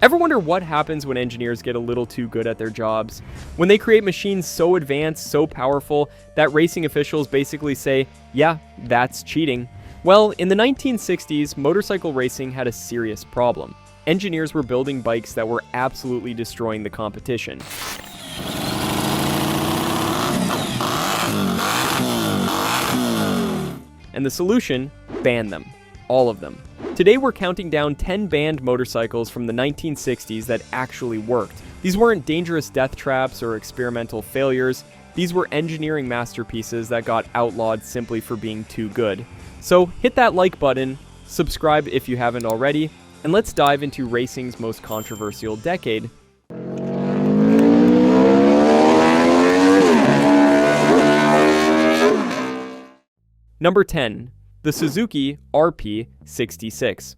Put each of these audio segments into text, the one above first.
Ever wonder what happens when engineers get a little too good at their jobs? When they create machines so advanced, so powerful, that racing officials basically say, yeah, that's cheating. Well, in the 1960s, motorcycle racing had a serious problem. Engineers were building bikes that were absolutely destroying the competition. And the solution? Ban them. All of them. Today we're counting down 10 banned motorcycles from the 1960s that actually worked. These weren't dangerous death traps or experimental failures. These were engineering masterpieces that got outlawed simply for being too good. So hit that like button, subscribe if you haven't already, and let's dive into racing's most controversial decade. Number 10. The Suzuki RP67.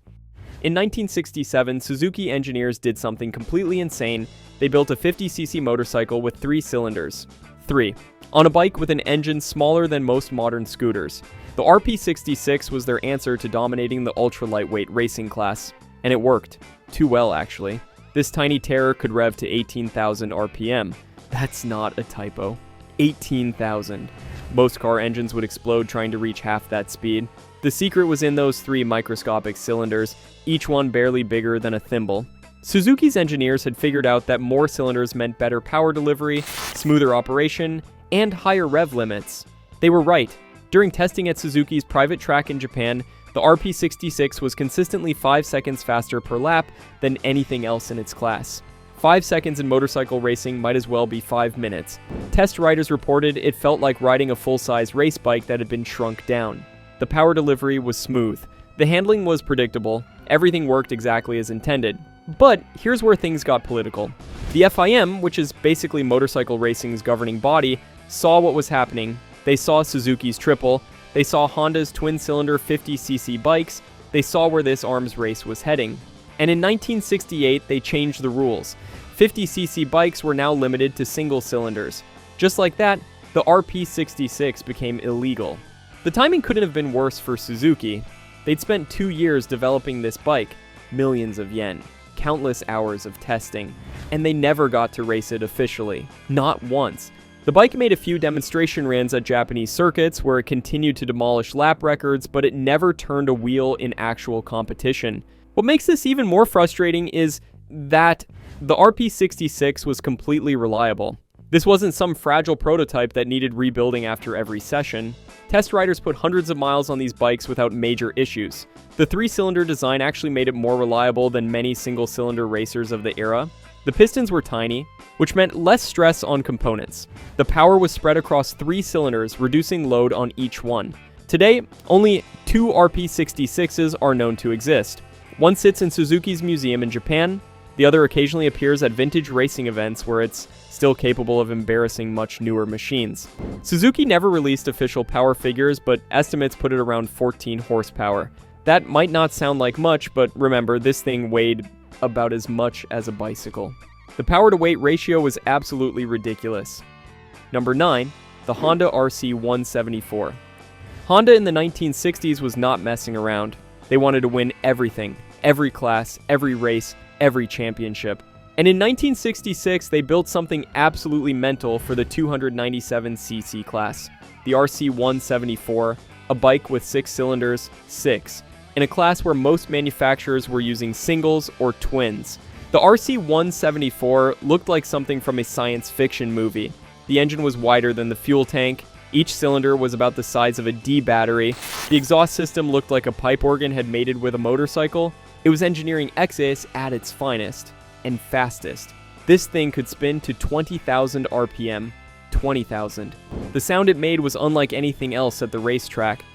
In 1967, Suzuki engineers did something completely insane. They built a 50cc motorcycle with 3 cylinders. 3. On a bike with an engine smaller than most modern scooters. The RP66 was their answer to dominating the ultra-lightweight racing class. And it worked. Too well, actually. This tiny terror could rev to 18,000 RPM. That's not a typo. 18,000. Most car engines would explode trying to reach half that speed. The secret was in those 3 microscopic cylinders, each one barely bigger than a thimble. Suzuki's engineers had figured out that more cylinders meant better power delivery, smoother operation, and higher rev limits. They were right. During testing at Suzuki's private track in Japan, the RP66 was consistently 5 seconds faster per lap than anything else in its class. 5 seconds in motorcycle racing might as well be 5 minutes. Test riders reported it felt like riding a full-size race bike that had been shrunk down. The power delivery was smooth. The handling was predictable. Everything worked exactly as intended. But here's where things got political. The FIM, which is basically motorcycle racing's governing body, saw what was happening. They saw Suzuki's triple. They saw Honda's twin-cylinder 50cc bikes. They saw where this arms race was heading. And in 1968, they changed the rules. 50cc bikes were now limited to single cylinders. Just like that, the RP66 became illegal. The timing couldn't have been worse for Suzuki. They'd spent 2 years developing this bike, millions of yen, countless hours of testing, and they never got to race it officially. Not once. The bike made a few demonstration runs at Japanese circuits where it continued to demolish lap records, but it never turned a wheel in actual competition. What makes this even more frustrating is that the RP66 was completely reliable. This wasn't some fragile prototype that needed rebuilding after every session. Test riders put hundreds of miles on these bikes without major issues. The 3-cylinder design actually made it more reliable than many single-cylinder racers of the era. The pistons were tiny, which meant less stress on components. The power was spread across 3 cylinders, reducing load on each one. Today, only 2 RP66s are known to exist. One sits in Suzuki's museum in Japan. The other occasionally appears at vintage racing events where it's still capable of embarrassing much newer machines. Suzuki never released official power figures, but estimates put it around 14 horsepower. That might not sound like much, but remember, this thing weighed about as much as a bicycle. The power-to-weight ratio was absolutely ridiculous. Number 9, the Honda RC174. Honda in the 1960s was not messing around. They wanted to win everything, every class, every race, every championship. And in 1966, they built something absolutely mental for the 297cc class, the RC174, a bike with 6 cylinders, 6, in a class where most manufacturers were using singles or twins. The RC174 looked like something from a science fiction movie. The engine was wider than the fuel tank. Each cylinder was about the size of a D battery. The exhaust system looked like a pipe organ had mated with a motorcycle. It was engineering excess at its finest and fastest. This thing could spin to 20,000 RPM. 20,000. The sound it made was unlike anything else at the racetrack.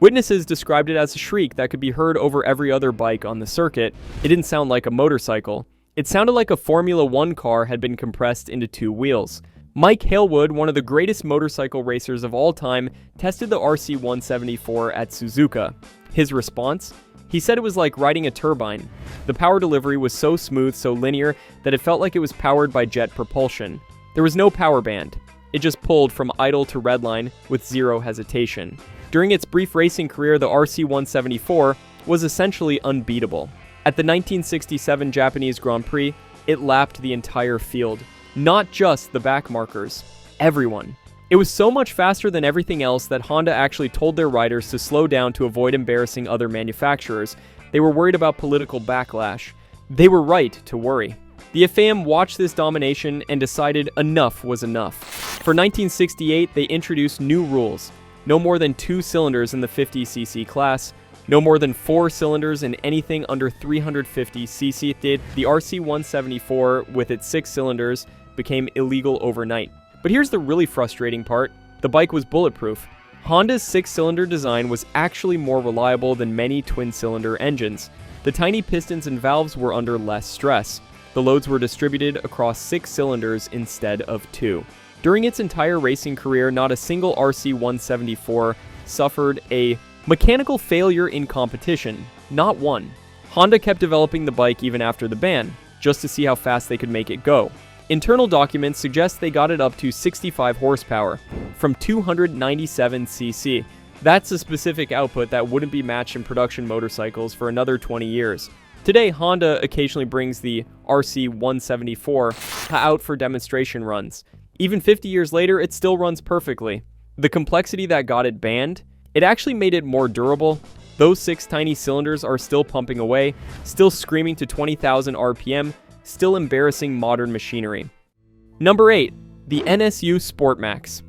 Witnesses described it as a shriek that could be heard over every other bike on the circuit. It didn't sound like a motorcycle. It sounded like a Formula 1 car had been compressed into 2 wheels. Mike Halewood, one of the greatest motorcycle racers of all time, tested the RC174 at Suzuka. His response? He said it was like riding a turbine. The power delivery was so smooth, so linear, that it felt like it was powered by jet propulsion. There was no power band. It just pulled from idle to redline with zero hesitation. During its brief racing career, the RC174 was essentially unbeatable. At the 1967 Japanese Grand Prix, it lapped the entire field. Not just the back markers. Everyone. It was so much faster than everything else that Honda actually told their riders to slow down to avoid embarrassing other manufacturers. They were worried about political backlash. They were right to worry. The FAM watched this domination and decided enough was enough. For 1968, they introduced new rules. No more than 2 cylinders in the 50cc class. No more than 4 cylinders in anything under 350cc. The RC174, with its 6 cylinders, became illegal overnight. But here's the really frustrating part. The bike was bulletproof. Honda's 6-cylinder design was actually more reliable than many twin-cylinder engines. The tiny pistons and valves were under less stress. The loads were distributed across 6 cylinders instead of 2. During its entire racing career, not a single RC174 suffered a mechanical failure in competition. Not one. Honda kept developing the bike even after the ban, just to see how fast they could make it go. Internal documents suggest they got it up to 65 horsepower from 297cc. That's a specific output that wouldn't be matched in production motorcycles for another 20 years. Today, Honda occasionally brings the RC174 out for demonstration runs. Even 50 years later, it still runs perfectly. The complexity that got it banned, it actually made it more durable. Those 6 tiny cylinders are still pumping away, still screaming to 20,000 RPM, still embarrassing modern machinery. Number 8. The NSU Sportmax.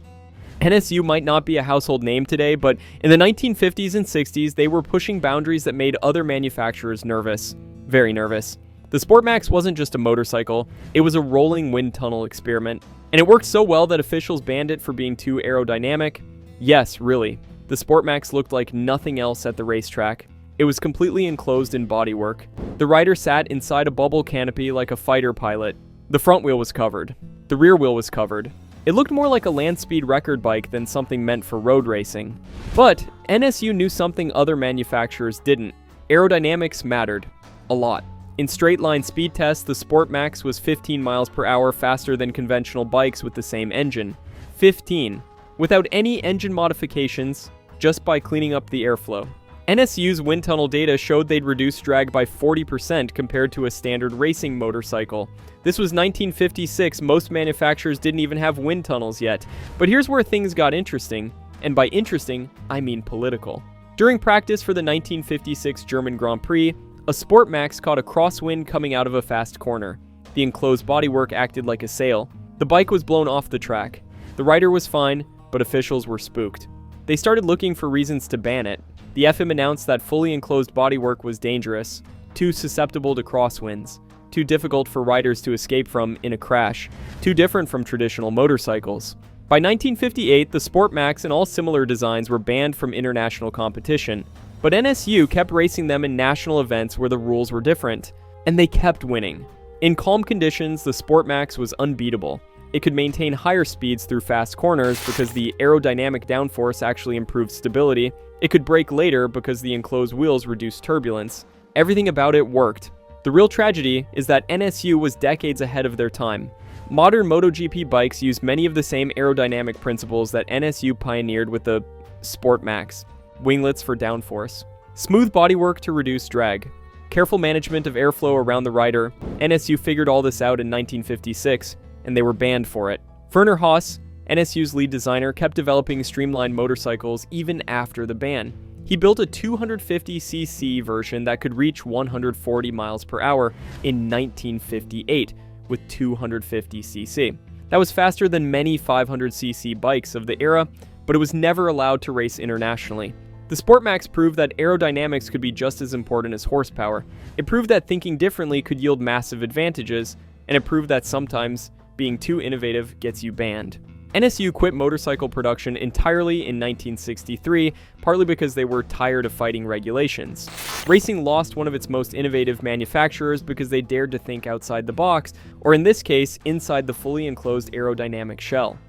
NSU might not be a household name today, but in the 1950s and 60s, they were pushing boundaries that made other manufacturers nervous. Very nervous. The Sportmax wasn't just a motorcycle, it was a rolling wind tunnel experiment. And it worked so well that officials banned it for being too aerodynamic. Yes, really. The Sportmax looked like nothing else at the racetrack. It was completely enclosed in bodywork. The rider sat inside a bubble canopy like a fighter pilot. The front wheel was covered. The rear wheel was covered. It looked more like a land speed record bike than something meant for road racing. But NSU knew something other manufacturers didn't. Aerodynamics mattered. A lot. In straight-line speed tests, the Sportmax was 15 miles per hour faster than conventional bikes with the same engine. 15. Without any engine modifications, just by cleaning up the airflow. NSU's wind tunnel data showed they'd reduce drag by 40% compared to a standard racing motorcycle. This was 1956, most manufacturers didn't even have wind tunnels yet. But here's where things got interesting, and by interesting, I mean political. During practice for the 1956 German Grand Prix, a Sportmax caught a crosswind coming out of a fast corner. The enclosed bodywork acted like a sail. The bike was blown off the track. The rider was fine, but officials were spooked. They started looking for reasons to ban it. The FM announced that fully enclosed bodywork was dangerous, too susceptible to crosswinds, too difficult for riders to escape from in a crash, too different from traditional motorcycles. By 1958, the Sportmax and all similar designs were banned from international competition, but NSU kept racing them in national events where the rules were different, and they kept winning. In calm conditions, the Sportmax was unbeatable. It could maintain higher speeds through fast corners because the aerodynamic downforce actually improved stability. It could brake later because the enclosed wheels reduced turbulence. Everything about it worked. The real tragedy is that NSU was decades ahead of their time. Modern MotoGP bikes use many of the same aerodynamic principles that NSU pioneered with the Sportmax. Winglets for downforce. Smooth bodywork to reduce drag. Careful management of airflow around the rider. NSU figured all this out in 1956, and they were banned for it. Werner Haas, NSU's lead designer, kept developing streamlined motorcycles even after the ban. He built a 250cc version that could reach 140 miles per hour in 1958 with 250cc. That was faster than many 500cc bikes of the era, but it was never allowed to race internationally. The Sportmax proved that aerodynamics could be just as important as horsepower. It proved that thinking differently could yield massive advantages, and it proved that sometimes being too innovative gets you banned. NSU quit motorcycle production entirely in 1963, partly because they were tired of fighting regulations. Racing lost one of its most innovative manufacturers because they dared to think outside the box, or in this case, inside the fully enclosed aerodynamic shell.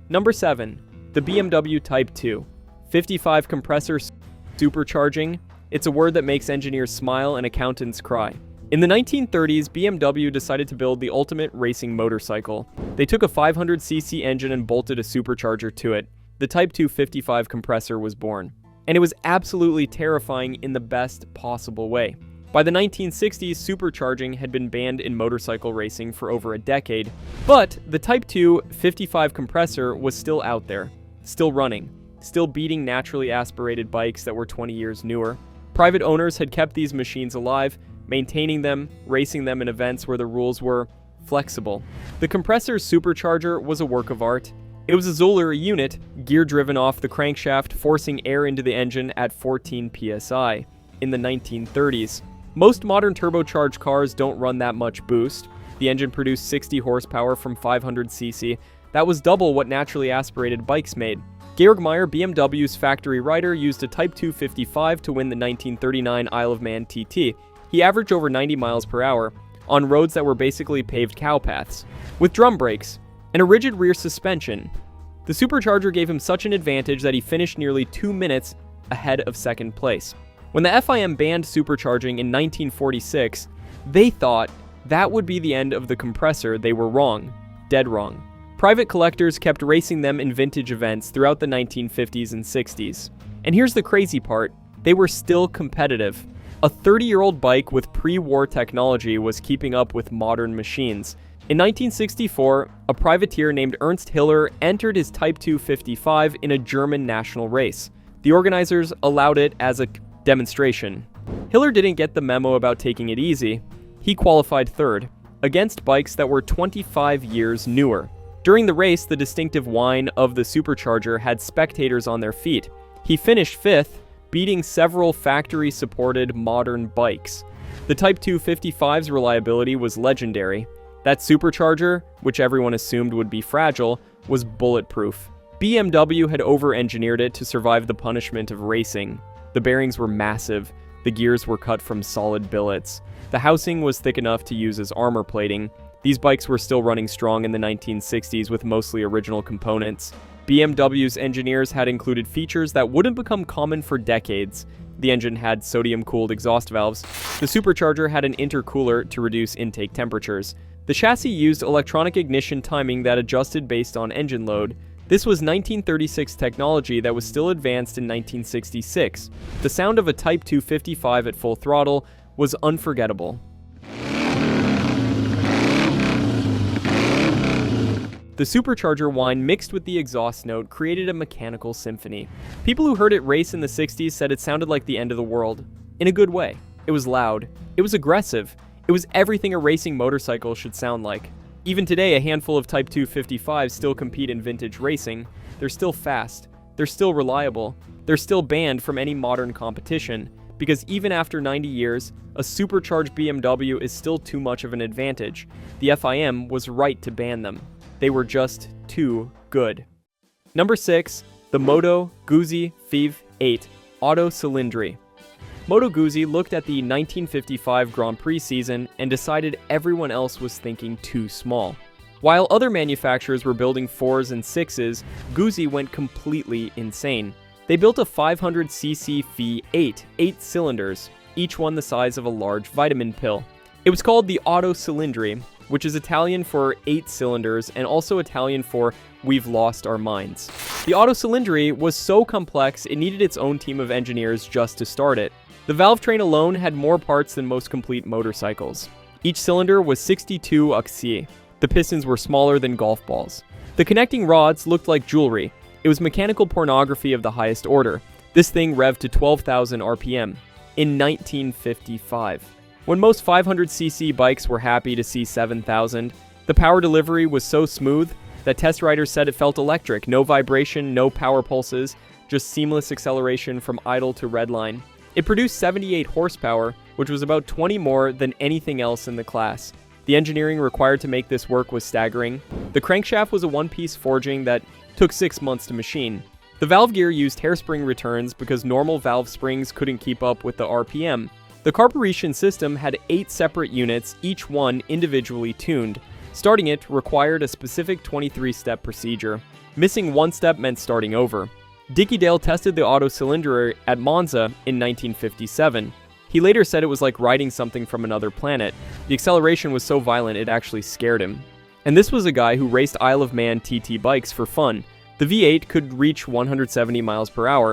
Number 7. The BMW Type 2. 55 compressor supercharging. It's a word that makes engineers smile and accountants cry. In the 1930s, BMW decided to build the ultimate racing motorcycle. They took a 500cc engine and bolted a supercharger to it. the Type 255 compressor was born. And it was absolutely terrifying in the best possible way. By the 1960s, supercharging had been banned in motorcycle racing for over a decade, but the Type 255 compressor was still out there, still running, still beating naturally aspirated bikes that were 20 years newer. Private owners had kept these machines alive, maintaining them, racing them in events where the rules were flexible. The compressor's supercharger was a work of art. It was a Zoller unit, gear driven off the crankshaft, forcing air into the engine at 14 psi in the 1930s. Most modern turbocharged cars don't run that much boost. The engine produced 60 horsepower from 500cc. That was double what naturally aspirated bikes made. Georg Meier, BMW's factory rider, used a Type 255 to win the 1939 Isle of Man TT. He averaged over 90 miles per hour on roads that were basically paved cowpaths, with drum brakes and a rigid rear suspension. The supercharger gave him such an advantage that he finished nearly 2 minutes ahead of second place. When the FIM banned supercharging in 1946, they thought that would be the end of the compressor. They were wrong. Dead wrong. Private collectors kept racing them in vintage events throughout the 1950s and 60s. And here's the crazy part, they were still competitive. A 30-year-old bike with pre-war technology was keeping up with modern machines. In 1964, a privateer named Ernst Hiller entered his Type 255 in a German national race. The organizers allowed it as a demonstration. Hiller didn't get the memo about taking it easy. He qualified third, against bikes that were 25 years newer. During the race, the distinctive whine of the supercharger had spectators on their feet. He finished fifth, beating several factory-supported modern bikes. The Type 255's reliability was legendary. That supercharger, which everyone assumed would be fragile, was bulletproof. BMW had over-engineered it to survive the punishment of racing. The bearings were massive, the gears were cut from solid billets. The housing was thick enough to use as armor plating. These bikes were still running strong in the 1960s with mostly original components. BMW's engineers had included features that wouldn't become common for decades. The engine had sodium-cooled exhaust valves. The supercharger had an intercooler to reduce intake temperatures. The chassis used electronic ignition timing that adjusted based on engine load. This was 1936 technology that was still advanced in 1966. The sound of a Type 255 at full throttle was unforgettable. The supercharger whine mixed with the exhaust note created a mechanical symphony. People who heard it race in the 60s said it sounded like the end of the world. In a good way. It was loud. It was aggressive. It was everything a racing motorcycle should sound like. Even today, a handful of Type 255s still compete in vintage racing. They're still fast. They're still reliable. They're still banned from any modern competition, because even after 90 years, a supercharged BMW is still too much of an advantage. The FIM was right to ban them. They were just too good. Number 6, the Moto Guzzi FIV 8 Otto Cilindri. Moto Guzzi looked at the 1955 Grand Prix season and decided everyone else was thinking too small. While other manufacturers were building 4s and 6s, Guzzi went completely insane. They built a 500cc FIV 8 cylinders, each one the size of a large vitamin pill. It was called the Otto Cilindri, which is Italian for 8 cylinders and also Italian for we've lost our minds. The Otto Cilindri was so complex it needed its own team of engineers just to start it. The valve train alone had more parts than most complete motorcycles. Each cylinder was 62 axi. The pistons were smaller than golf balls. The connecting rods looked like jewelry. It was mechanical pornography of the highest order. This thing revved to 12,000 RPM in 1955. When most 500cc bikes were happy to see 7,000, the power delivery was so smooth that test riders said it felt electric. No vibration, no power pulses, just seamless acceleration from idle to redline. It produced 78 horsepower, which was about 20 more than anything else in the class. The engineering required to make this work was staggering. The crankshaft was a one-piece forging that took 6 months to machine. The valve gear used hairspring returns because normal valve springs couldn't keep up with the RPM. The carburetion system had 8 separate units, each one individually tuned. Starting it required a specific 23-step procedure. Missing one step meant starting over. Dickie Dale tested the Otto Cilindri at Monza in 1957. He later said it was like riding something from another planet. The acceleration was so violent it actually scared him. And this was a guy who raced Isle of Man TT bikes for fun. The V8 could reach 170 miles per hour.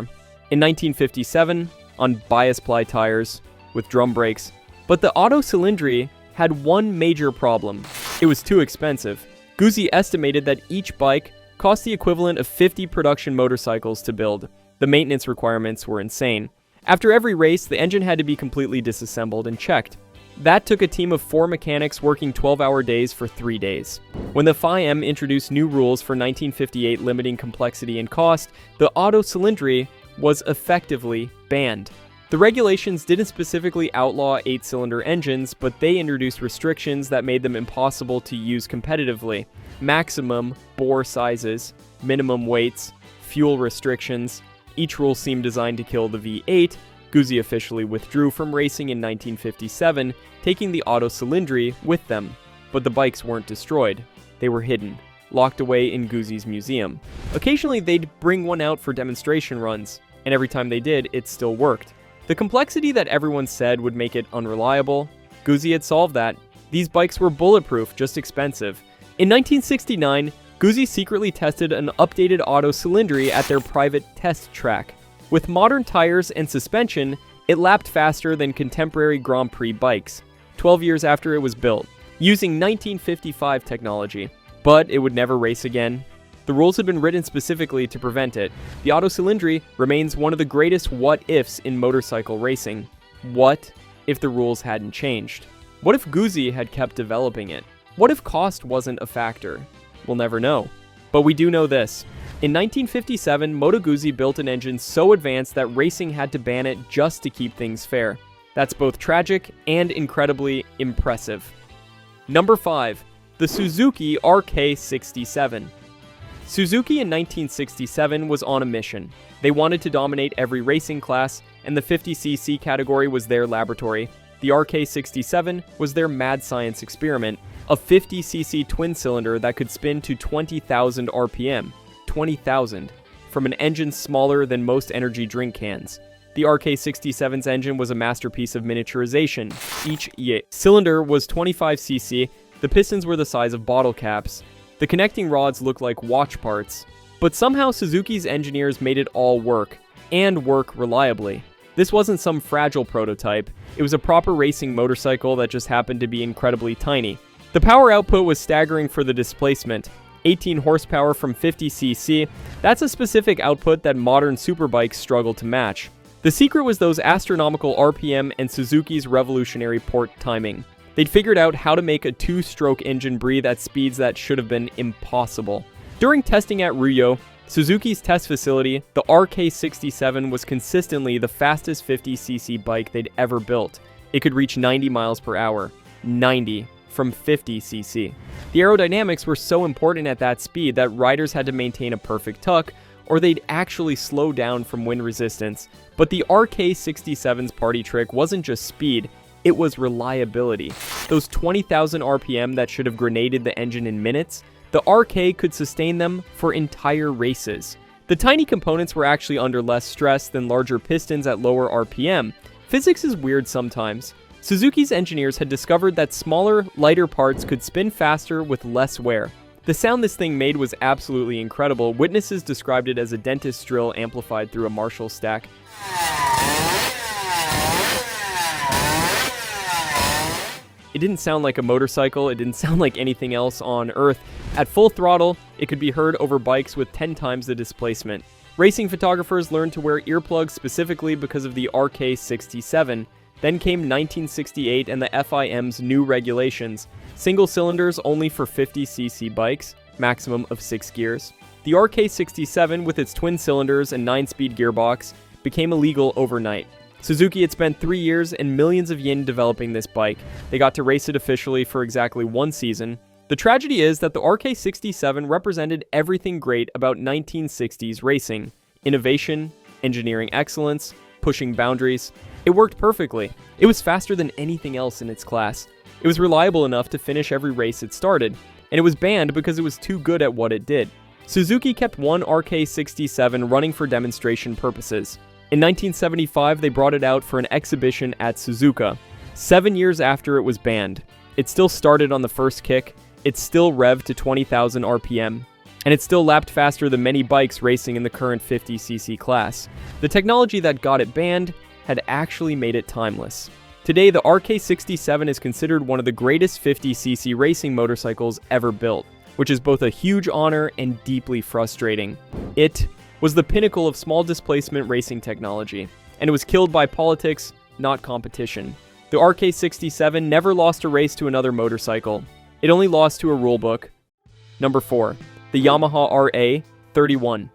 In 1957, on bias ply tires with drum brakes. But the Otto Cilindri had one major problem. It was too expensive. Guzzi estimated that each bike cost the equivalent of 50 production motorcycles to build. The maintenance requirements were insane. After every race, the engine had to be completely disassembled and checked. That took a team of 4 mechanics working 12-hour days for 3 days. When the FIM introduced new rules for 1958 limiting complexity and cost, the Otto Cilindri was effectively banned. The regulations didn't specifically outlaw 8-cylinder engines, but they introduced restrictions that made them impossible to use competitively. Maximum bore sizes, minimum weights, fuel restrictions. Each rule seemed designed to kill the V8. Guzzi officially withdrew from racing in 1957, taking the Otto Cilindri with them. But the bikes weren't destroyed. They were hidden, locked away in Guzzi's museum. Occasionally they'd bring one out for demonstration runs, and every time they did, it still worked. The complexity that everyone said would make it unreliable, Guzzi had solved that. These bikes were bulletproof, just expensive. In 1969, Guzzi secretly tested an updated Otto Cilindri at their private test track. With modern tires and suspension, it lapped faster than contemporary Grand Prix bikes, 12 years after it was built, using 1955 technology. But it would never race again. The rules had been written specifically to prevent it. The Otto Cilindri remains one of the greatest what-ifs in motorcycle racing. What if the rules hadn't changed? What if Guzzi had kept developing it? What if cost wasn't a factor? We'll never know. But we do know this. In 1957, Moto Guzzi built an engine so advanced that racing had to ban it just to keep things fair. That's both tragic and incredibly impressive. Number 5. The Suzuki RK67. Suzuki in 1967 was on a mission. They wanted to dominate every racing class, and the 50cc category was their laboratory. The RK67 was their mad science experiment, a 50cc twin-cylinder that could spin to 20,000 RPM. 20,000, from an engine smaller than most energy drink cans. The RK67's engine was a masterpiece of miniaturization. Each cylinder was 25cc, the pistons were the size of bottle caps. The connecting rods looked like watch parts. But somehow Suzuki's engineers made it all work, and work reliably. This wasn't some fragile prototype, it was a proper racing motorcycle that just happened to be incredibly tiny. The power output was staggering for the displacement. 18 horsepower from 50cc, that's a specific output that modern superbikes struggle to match. The secret was those astronomical RPM and Suzuki's revolutionary port timing. They'd figured out how to make a 2-stroke engine breathe at speeds that should have been impossible. During testing at Ryo, Suzuki's test facility, the RK67 was consistently the fastest 50cc bike they'd ever built. It could reach 90 miles per hour. 90 from 50cc. The aerodynamics were so important at that speed that riders had to maintain a perfect tuck, or they'd actually slow down from wind resistance. But the RK67's party trick wasn't just speed, it was reliability. Those 20,000 RPM that should have grenaded the engine in minutes, the RK could sustain them for entire races. The tiny components were actually under less stress than larger pistons at lower RPM. Physics is weird sometimes. Suzuki's engineers had discovered that smaller, lighter parts could spin faster with less wear. The sound this thing made was absolutely incredible. Witnesses described it as a dentist's drill amplified through a Marshall stack. It didn't sound like a motorcycle, it didn't sound like anything else on Earth. At full throttle, it could be heard over bikes with 10 times the displacement. Racing photographers learned to wear earplugs specifically because of the RK67. Then came 1968 and the FIM's new regulations. Single cylinders only for 50cc bikes, maximum of 6 gears. The RK67, with its twin cylinders and 9-speed gearbox, became illegal overnight. Suzuki had spent 3 years and millions of yen developing this bike. They got to race it officially for exactly 1 season. The tragedy is that the RK67 represented everything great about 1960s racing. Innovation, engineering excellence, pushing boundaries. It worked perfectly. It was faster than anything else in its class. It was reliable enough to finish every race it started, and it was banned because it was too good at what it did. Suzuki kept one RK67 running for demonstration purposes. In 1975, they brought it out for an exhibition at Suzuka. 7 years after it was banned. It still started on the first kick. It still revved to 20,000 RPM. and it still lapped faster than many bikes racing in the current 50cc class. The technology that got it banned had actually made it timeless. Today, the RK67 is considered one of the greatest 50cc racing motorcycles ever built, which is both a huge honor and deeply frustrating. It was the pinnacle of small displacement racing technology, and it was killed by politics, not competition. The RK67 never lost a race to another motorcycle. It only lost to a rulebook. Number 4. The Yamaha RA31.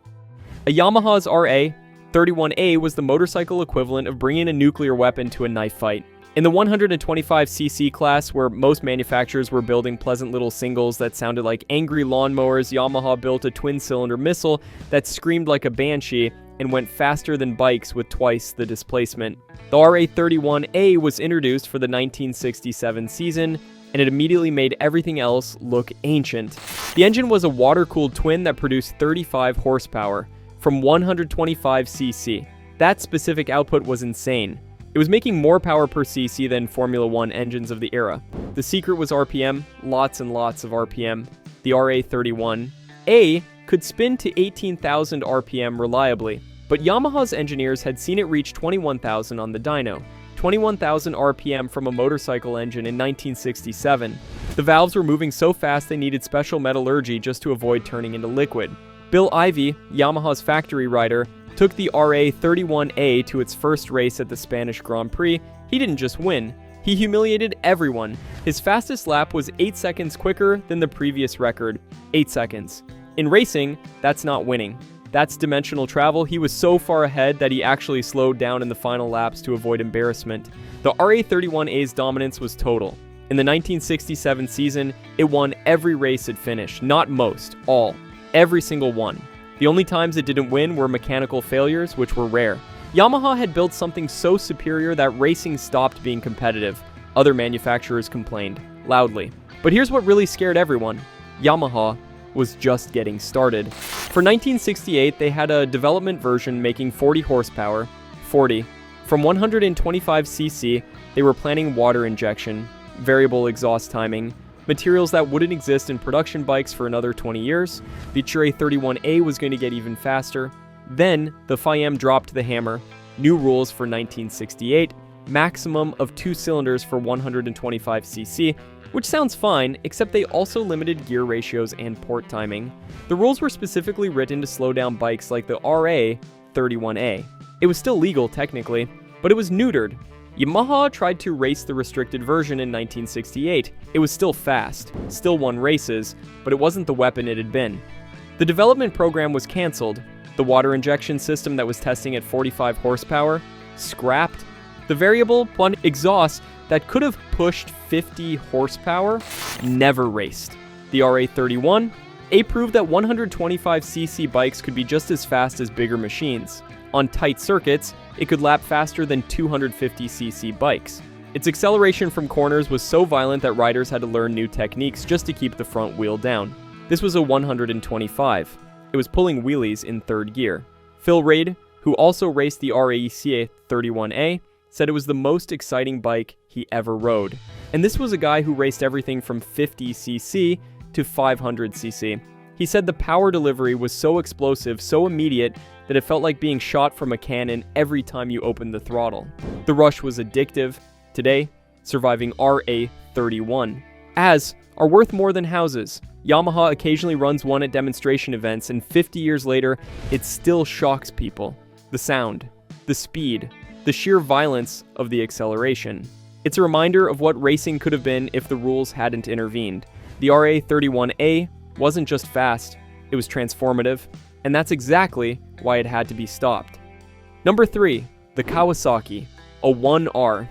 A Yamaha's RA31A was the motorcycle equivalent of bringing a nuclear weapon to a knife fight. In the 125cc class, where most manufacturers were building pleasant little singles that sounded like angry lawnmowers, Yamaha built a twin-cylinder missile that screamed like a banshee and went faster than bikes with twice the displacement. The RA31A was introduced for the 1967 season, and it immediately made everything else look ancient. The engine was a water-cooled twin that produced 35 horsepower from 125cc. That specific output was insane. It was making more power per cc than Formula 1 engines of the era. The secret was RPM, lots and lots of RPM. The RA31A could spin to 18,000 RPM reliably, but Yamaha's engineers had seen it reach 21,000 on the dyno. 21,000 RPM from a motorcycle engine in 1967. The valves were moving so fast they needed special metallurgy just to avoid turning into liquid. Bill Ivey, Yamaha's factory rider, took the RA31A to its first race at the Spanish Grand Prix. He didn't just win, he humiliated everyone. His fastest lap was 8 seconds quicker than the previous record. 8 seconds. In racing, that's not winning. That's dimensional travel. He was so far ahead that he actually slowed down in the final laps to avoid embarrassment. The RA31A's dominance was total. In the 1967 season, it won every race it finished. Not most, all. Every single one. The only times it didn't win were mechanical failures, which were rare. Yamaha had built something so superior that racing stopped being competitive. Other manufacturers complained, loudly. But here's what really scared everyone. Yamaha was just getting started. For 1968, they had a development version making 40 horsepower, 40. From 125cc, they were planning water injection, variable exhaust timing, materials that wouldn't exist in production bikes for another 20 years. The RA31A was going to get even faster. Then, the FIM dropped the hammer. New rules for 1968, maximum of 2 cylinders for 125cc, which sounds fine, except they also limited gear ratios and port timing. The rules were specifically written to slow down bikes like the RA31A. It was still legal technically, but it was neutered. Yamaha tried to race the restricted version in 1968. It was still fast, still won races, but it wasn't the weapon it had been. The development program was cancelled. The water injection system that was testing at 45 horsepower, scrapped. The variable blunt exhaust that could have pushed 50 horsepower never raced. The RA31A proved that 125cc bikes could be just as fast as bigger machines. On tight circuits, it could lap faster than 250cc bikes. Its acceleration from corners was so violent that riders had to learn new techniques just to keep the front wheel down. This was a 125. It was pulling wheelies in third gear. Phil Reid, who also raced the RAC31A, said it was the most exciting bike he ever rode. And this was a guy who raced everything from 50cc to 500cc. He said the power delivery was so explosive, so immediate, that it felt like being shot from a cannon every time you opened the throttle. The rush was addictive. Today, surviving RA31 As are worth more than houses. Yamaha occasionally runs one at demonstration events, and 50 years later, it still shocks people. The sound, the speed, the sheer violence of the acceleration. It's a reminder of what racing could have been if the rules hadn't intervened. The RA31A wasn't just fast, it was transformative, and that's exactly why it had to be stopped. Number 3, the Kawasaki, a 1R.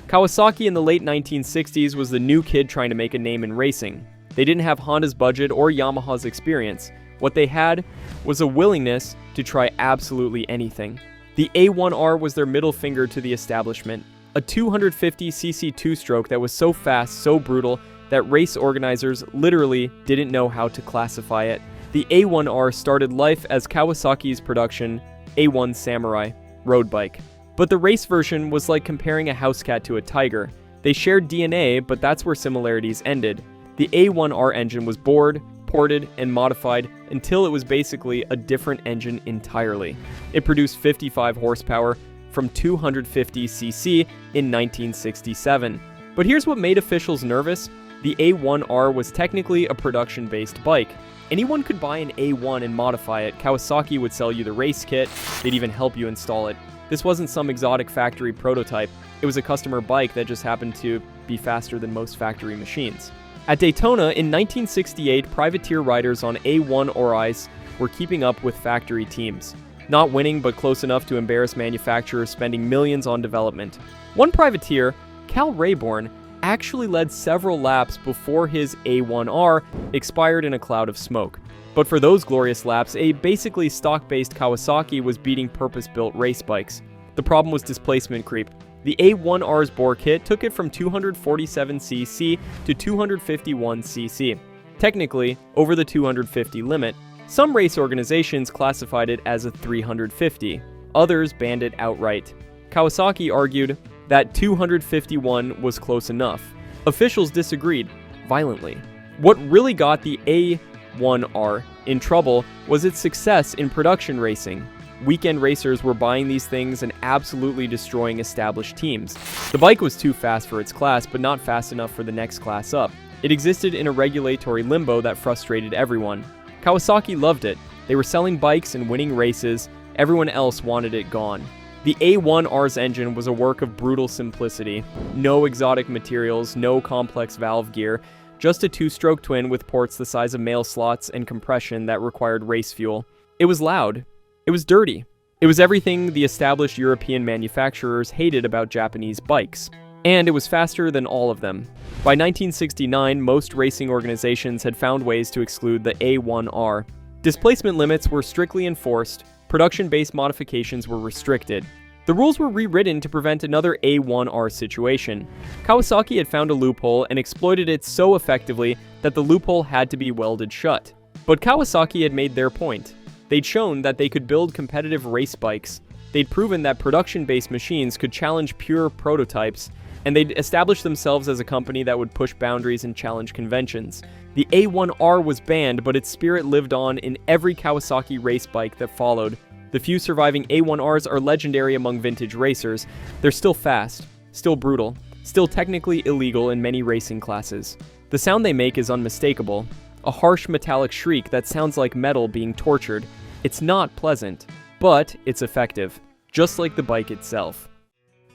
Kawasaki in the late 1960s was the new kid trying to make a name in racing. They didn't have Honda's budget or Yamaha's experience. What they had was a willingness to try absolutely anything. The A1R was their middle finger to the establishment, a 250cc two-stroke that was so fast, so brutal, that race organizers literally didn't know how to classify it. The A1R started life as Kawasaki's production A1 Samurai road bike. But the race version was like comparing a house cat to a tiger. They shared DNA, but that's where similarities ended. The A1R engine was bored, ported and modified until it was basically a different engine entirely. It produced 55 horsepower from 250cc in 1967. But here's what made officials nervous. The A1R was technically a production-based bike. Anyone could buy an A1 and modify it. Kawasaki would sell you the race kit. They'd even help you install it. This wasn't some exotic factory prototype. It was a customer bike that just happened to be faster than most factory machines. At Daytona in 1968, privateer riders on A1 or ice were keeping up with factory teams. Not winning, but close enough to embarrass manufacturers spending millions on development. One privateer, Cal Rayborn, actually led several laps before his A1R expired in a cloud of smoke. But for those glorious laps, a basically stock-based Kawasaki was beating purpose-built race bikes. The problem was displacement creep. The A1R's bore kit took it from 247cc to 251cc, technically over the 250 limit. Some race organizations classified it as a 350, others banned it outright. Kawasaki argued that 251 was close enough. Officials disagreed violently. What really got the A1R in trouble was its success in production racing. Weekend racers were buying these things and absolutely destroying established teams. The bike was too fast for its class, but not fast enough for the next class up. It existed in a regulatory limbo that frustrated everyone. Kawasaki loved it. They were selling bikes and winning races. Everyone else wanted it gone. The A1R's engine was a work of brutal simplicity. No exotic materials, no complex valve gear, just a two-stroke twin with ports the size of mail slots and compression that required race fuel. It was loud. It was dirty. It was everything the established European manufacturers hated about Japanese bikes. And it was faster than all of them. By 1969, most racing organizations had found ways to exclude the A1R. Displacement limits were strictly enforced. Production-based modifications were restricted. The rules were rewritten to prevent another A1R situation. Kawasaki had found a loophole and exploited it so effectively that the loophole had to be welded shut. But Kawasaki had made their point. They'd shown that they could build competitive race bikes. They'd proven that production-based machines could challenge pure prototypes, and they'd established themselves as a company that would push boundaries and challenge conventions. The A1R was banned, but its spirit lived on in every Kawasaki race bike that followed. The few surviving A1Rs are legendary among vintage racers. They're still fast, still brutal, still technically illegal in many racing classes. The sound they make is unmistakable. A harsh metallic shriek that sounds like metal being tortured. It's not pleasant, but it's effective, just like the bike itself.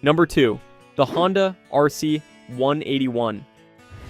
Number 2. The Honda RC181.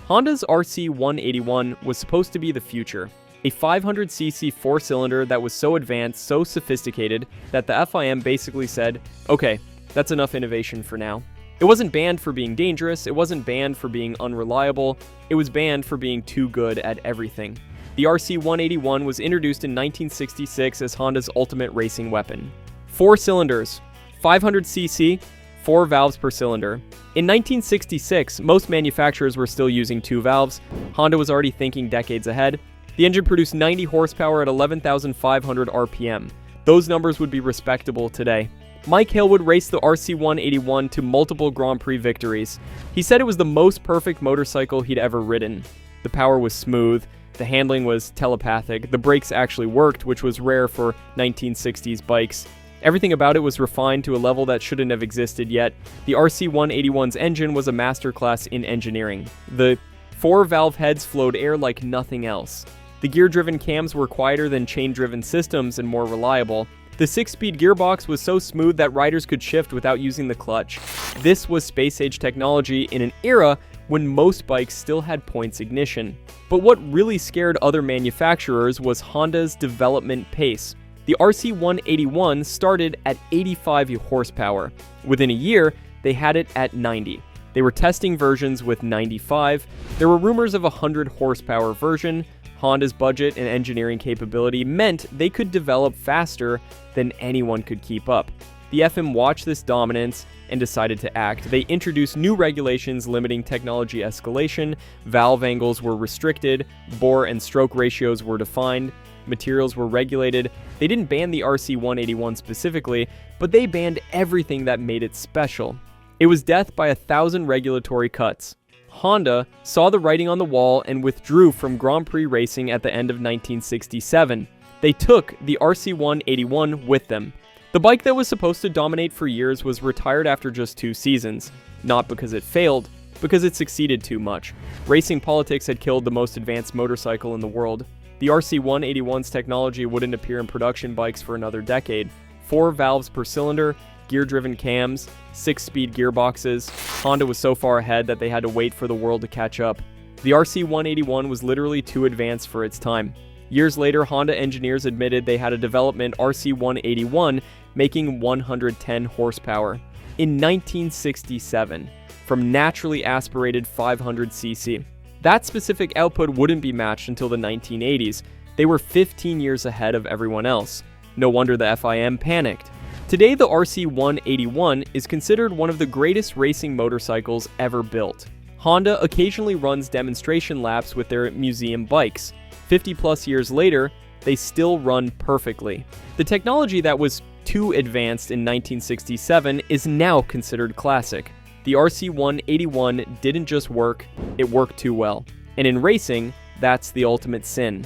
Honda's RC181 was supposed to be the future. A 500cc four-cylinder that was so advanced, so sophisticated, that the FIM basically said, okay, that's enough innovation for now. It wasn't banned for being dangerous, it wasn't banned for being unreliable, it was banned for being too good at everything. The RC181 was introduced in 1966 as Honda's ultimate racing weapon. 4 cylinders, 500cc, 4 valves per cylinder. In 1966, most manufacturers were still using 2 valves. Honda was already thinking decades ahead. The engine produced 90 horsepower at 11,500 RPM. Those numbers would be respectable today. Mike Hill would race the RC181 to multiple Grand Prix victories. He said it was the most perfect motorcycle he'd ever ridden. The power was smooth, the handling was telepathic, the brakes actually worked, which was rare for 1960s bikes. Everything about it was refined to a level that shouldn't have existed yet. The RC181's engine was a masterclass in engineering. The 4 valve heads flowed air like nothing else. The gear-driven cams were quieter than chain-driven systems and more reliable. The 6-speed gearbox was so smooth that riders could shift without using the clutch. This was space-age technology in an era when most bikes still had points ignition. But what really scared other manufacturers was Honda's development pace. The RC181 started at 85 horsepower. Within a year, they had it at 90. They were testing versions with 95. There were rumors of a 100 horsepower version. Honda's budget and engineering capability meant they could develop faster than anyone could keep up. The FM watched this dominance and decided to act. They introduced new regulations limiting technology escalation, valve angles were restricted, bore and stroke ratios were defined, materials were regulated. They didn't ban the RC181 specifically, but they banned everything that made it special. It was death by 1,000 regulatory cuts. Honda saw the writing on the wall and withdrew from Grand Prix racing at the end of 1967. They took the RC181 with them. The bike that was supposed to dominate for years was retired after just 2 seasons. Not because it failed, because it succeeded too much. Racing politics had killed the most advanced motorcycle in the world. The RC181's technology wouldn't appear in production bikes for another decade. 4 valves per cylinder, gear-driven cams, 6-speed gearboxes. Honda was so far ahead that they had to wait for the world to catch up. The RC181 was literally too advanced for its time. Years later, Honda engineers admitted they had a development RC181 making 110 horsepower. In 1967, from naturally aspirated 500cc. That specific output wouldn't be matched until the 1980s. They were 15 years ahead of everyone else. No wonder the FIM panicked. Today, the RC181 is considered one of the greatest racing motorcycles ever built. Honda occasionally runs demonstration laps with their museum bikes. 50 plus years later, they still run perfectly. The technology that was too advanced in 1967 is now considered classic. The RC181 didn't just work, it worked too well. And in racing, that's the ultimate sin.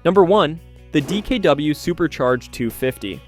Number 1, the DKW Supercharged 250.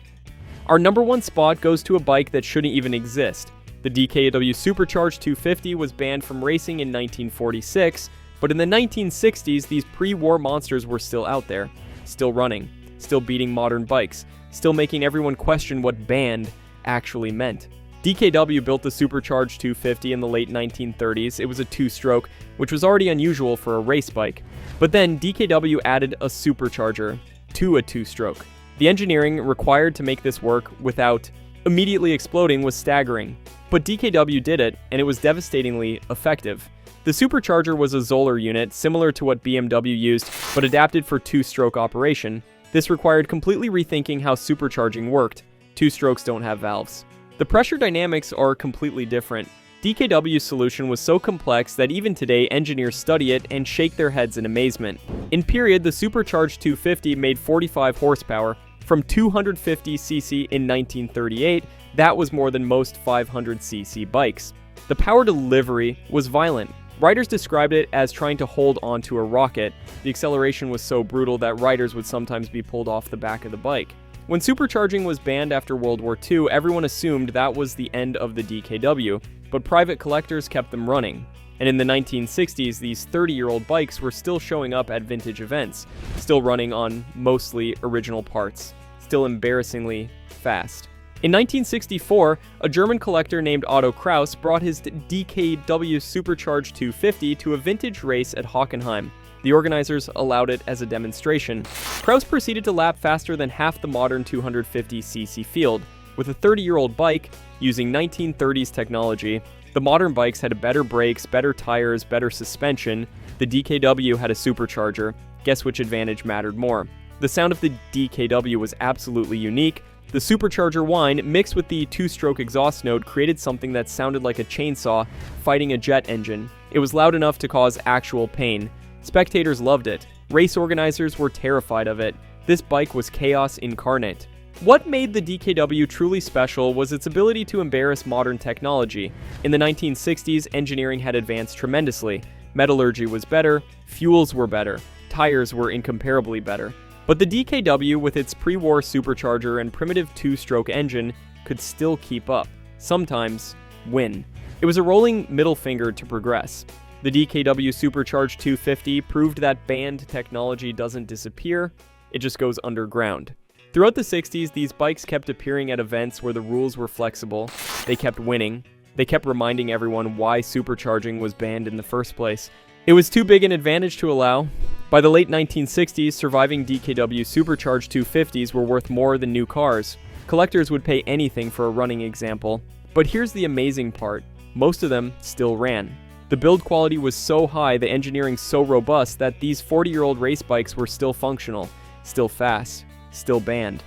Our number 1 spot goes to a bike that shouldn't even exist. The DKW Supercharged 250 was banned from racing in 1946, but in the 1960s, these pre-war monsters were still out there, still running, still beating modern bikes, still making everyone question what banned actually meant. DKW built the Supercharged 250 in the late 1930s. It was a 2-stroke, which was already unusual for a race bike. But then DKW added a supercharger to a 2-stroke. The engineering required to make this work without immediately exploding was staggering. But DKW did it, and it was devastatingly effective. The supercharger was a Zoller unit, similar to what BMW used, but adapted for 2-stroke operation. This required completely rethinking how supercharging worked. 2 strokes don't have valves. The pressure dynamics are completely different. DKW's solution was so complex that even today engineers study it and shake their heads in amazement. In period, the Supercharged 250 made 45 horsepower. From 250cc in 1938, that was more than most 500cc bikes. The power delivery was violent. Riders described it as trying to hold onto a rocket. The acceleration was so brutal that riders would sometimes be pulled off the back of the bike. When supercharging was banned after World War II, everyone assumed that was the end of the DKW, but private collectors kept them running. And in the 1960s, these 30-year-old bikes were still showing up at vintage events, still running on mostly original parts, still embarrassingly fast. In 1964, a German collector named Otto brought his DKW Supercharged 250 to a vintage race at Hockenheim. The organizers allowed it as a demonstration. Kraus proceeded to lap faster than half the modern 250cc field. With a 30-year-old bike, using 1930s technology, the modern bikes had better brakes, better tires, better suspension. The DKW had a supercharger. Guess which advantage mattered more? The sound of the DKW was absolutely unique. The supercharger whine, mixed with the 2-stroke exhaust note, created something that sounded like a chainsaw fighting a jet engine. It was loud enough to cause actual pain. Spectators loved it. Race organizers were terrified of it. This bike was chaos incarnate. What made the DKW truly special was its ability to embarrass modern technology. In the 1960s, engineering had advanced tremendously. Metallurgy was better, fuels were better, tires were incomparably better. But the DKW, with its pre-war supercharger and primitive 2-stroke engine, could still keep up. Sometimes, win. It was a rolling middle finger to progress. The DKW Supercharged 250 proved that banned technology doesn't disappear, it just goes underground. Throughout the 60s, these bikes kept appearing at events where the rules were flexible. They kept winning. They kept reminding everyone why supercharging was banned in the first place. It was too big an advantage to allow. By the late 1960s, surviving DKW Supercharged 250s were worth more than new cars. Collectors would pay anything for a running example. But here's the amazing part. Most of them still ran. The build quality was so high, the engineering so robust, that these 40-year-old race bikes were still functional, still fast, still banned.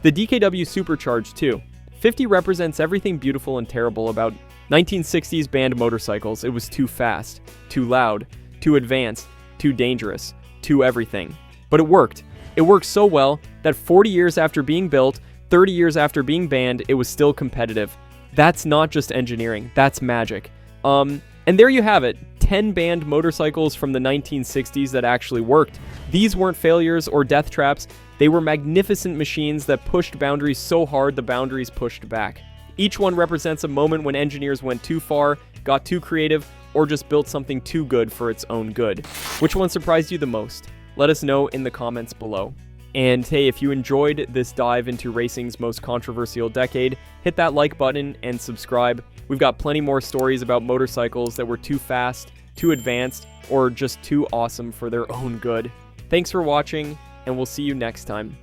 The DKW Supercharged 250 represents everything beautiful and terrible about 1960s banned motorcycles. It was too fast, too loud, too advanced, too dangerous, too everything. But it worked. It worked so well that 40 years after being built, 30 years after being banned, it was still competitive. That's not just engineering, that's magic. And there you have it, 10 banned motorcycles from the 1960s that actually worked. These weren't failures or death traps, they were magnificent machines that pushed boundaries so hard the boundaries pushed back. Each one represents a moment when engineers went too far, got too creative, or just built something too good for its own good. Which one surprised you the most? Let us know in the comments below. And hey, if you enjoyed this dive into racing's most controversial decade, hit that like button and subscribe. We've got plenty more stories about motorcycles that were too fast, too advanced, or just too awesome for their own good. Thanks for watching, and we'll see you next time.